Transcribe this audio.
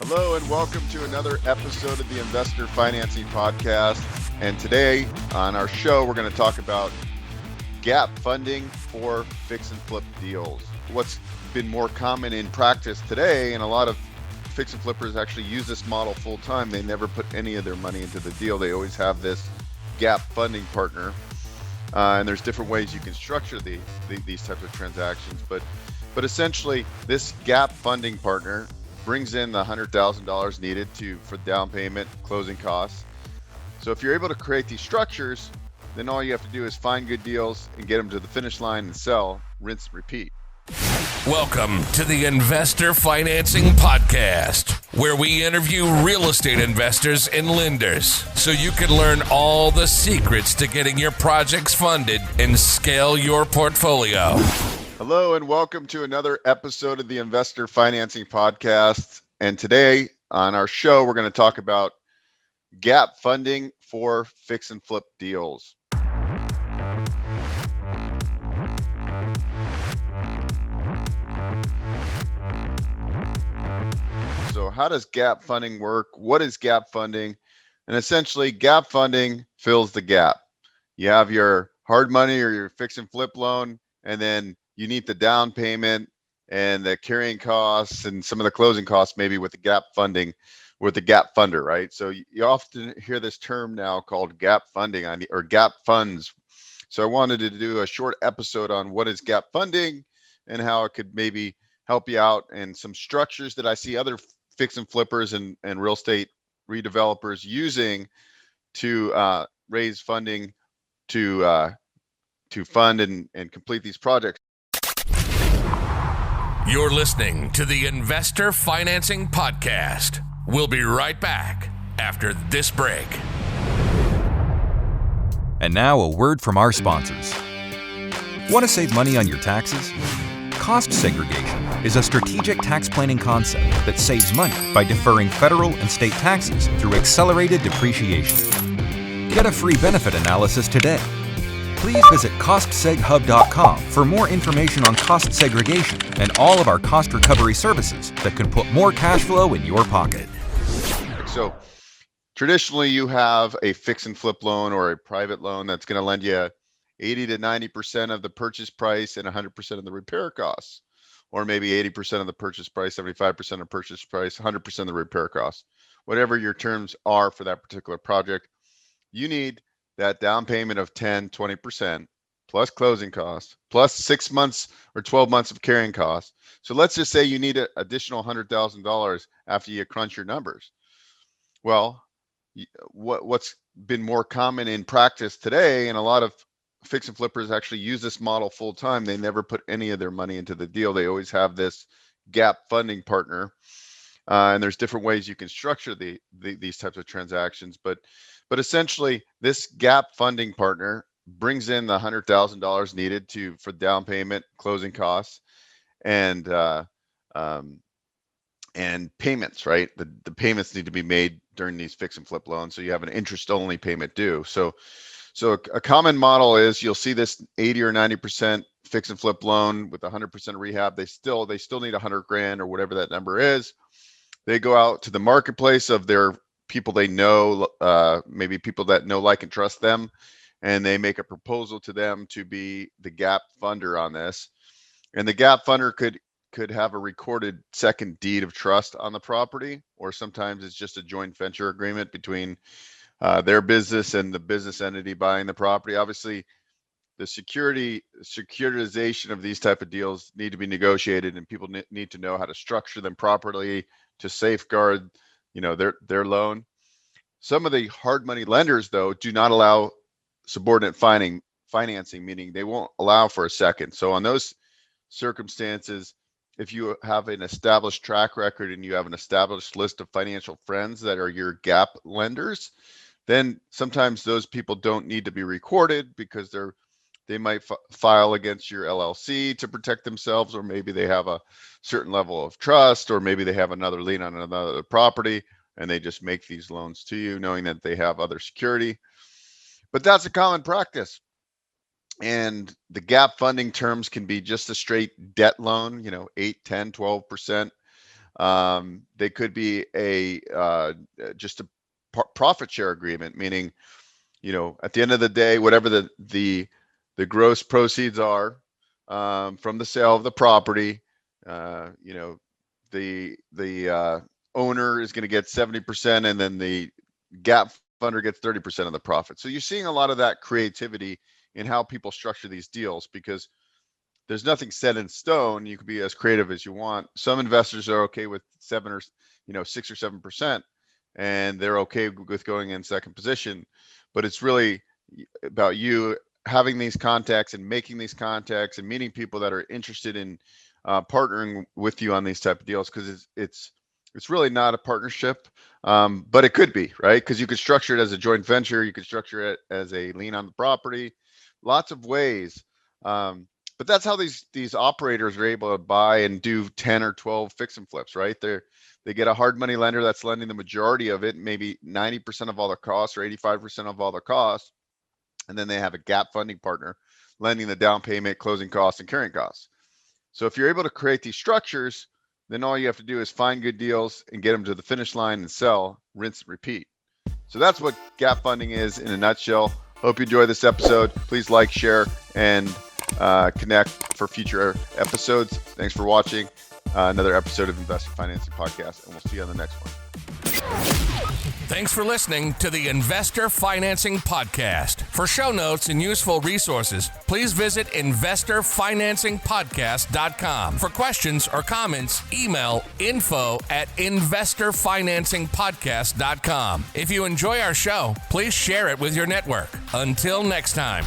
Hello and welcome to another episode of the Investor Financing Podcast. And today on our show, we're going to talk about gap funding for fix and flip deals. What's been more common in practice today, and a lot of fix and flippers actually use this model full time. They never put any of their money into the deal. They always have this gap funding partner. And there's different ways you can structure these types of transactions. But essentially, this gap funding partner brings in the $100,000 needed for down payment, closing costs. So if you're able to create these structures, then all you have to do is find good deals and get them to the finish line and sell, rinse and repeat. Welcome to the Investor Financing Podcast, where we interview real estate investors and lenders so you can learn all the secrets to getting your projects funded and scale your portfolio. Hello and welcome to another episode of the Investor Financing Podcast. And today on our show, we're going to talk about gap funding for fix and flip deals. So how does gap funding work? What is gap funding? And essentially, gap funding fills the gap. You have your hard money or your fix and flip loan, and then you need the down payment and the carrying costs and some of the closing costs, maybe with the gap funding, with the gap funder, right? So you often hear this term now called gap funding or gap funds. So I wanted to do a short episode on what is gap funding and how it could maybe help you out, and some structures that I see other fix and flippers and real estate redevelopers using to raise funding to fund and complete these projects. You're listening to the Investor Financing Podcast. We'll be right back after this break. And now a word from our sponsors. Want to save money on your taxes? Cost segregation is a strategic tax planning concept that saves money by deferring federal and state taxes through accelerated depreciation. Get a free benefit analysis today. Please visit costseghub.com for more information on cost segregation and all of our cost recovery services that can put more cash flow in your pocket. So traditionally, you have a fix and flip loan or a private loan that's going to lend you 80 to 90% of the purchase price and 100% of the repair costs, or maybe 80% of the purchase price, 75% of purchase price, 100% of the repair costs. Whatever your terms are for that particular project, you need that down payment of 10, 20% plus closing costs, plus 6 months or 12 months of carrying costs. So let's just say you need an additional $100,000 after you crunch your numbers. Well, what's been more common in practice today, and a lot of fix and flippers actually use this model full time. They never put any of their money into the deal. They always have this gap funding partner. And there's different ways you can structure these types of transactions. But essentially, this gap funding partner brings in the $100,000 needed for down payment, closing costs, and payments, right? The payments need to be made during these fix and flip loans, so you have an interest-only payment due. So a common model is you'll see this 80 or 90% fix and flip loan with 100% rehab. They still need $100,000 or whatever that number is. They go out to the marketplace of their people they know, maybe people that know, like, and trust them, and they make a proposal to them to be the gap funder on this. And the gap funder could have a recorded second deed of trust on the property, or sometimes it's just a joint venture agreement between their business and the business entity buying the property. Obviously, the securitization of these type of deals need to be negotiated, and people need to know how to structure them properly to safeguard, their loan. Some of the hard money lenders, though, do not allow subordinate financing, meaning they won't allow for a second. So on those circumstances, if you have an established track record and you have an established list of financial friends that are your gap lenders, then sometimes those people don't need to be recorded because they might file against your LLC to protect themselves, or maybe they have a certain level of trust, or maybe they have another lien on another property and they just make these loans to you knowing that they have other security. But that's a common practice. And the gap funding terms can be just a straight debt loan, 8, 10, 12%. They could be just a profit share agreement, meaning, at the end of the day, whatever the gross proceeds are from the sale of the property, the owner is going to get 70%, and then the gap funder gets 30% of the profit. So you're seeing a lot of that creativity in how people structure these deals, because there's nothing set in stone. You can be as creative as you want. Some investors are okay with 6 or 7%, and they're okay with going in second position. But it's really about you having these contacts and making these contacts and meeting people that are interested in partnering with you on these type of deals, because it's really not a partnership, but it could be, right? Because you could structure it as a joint venture, you could structure it as a lien on the property, lots of ways. But that's how these operators are able to buy and do 10 or 12 fix and flips, right? They get a hard money lender that's lending the majority of it, maybe 90% of all their costs or 85% of all their costs. And then they have a gap funding partner lending the down payment, closing costs, and carrying costs. So if you're able to create these structures, then all you have to do is find good deals and get them to the finish line and sell, rinse, and repeat. So that's what gap funding is in a nutshell. Hope you enjoy this episode. Please like, share, and connect for future episodes. Thanks for watching another episode of Investor Financing Podcast, and we'll see you on the next one. Thanks for listening to the Investor Financing Podcast. For show notes and useful resources, please visit investorfinancingpodcast.com. For questions or comments, email info@investorfinancingpodcast.com. If you enjoy our show, please share it with your network. Until next time.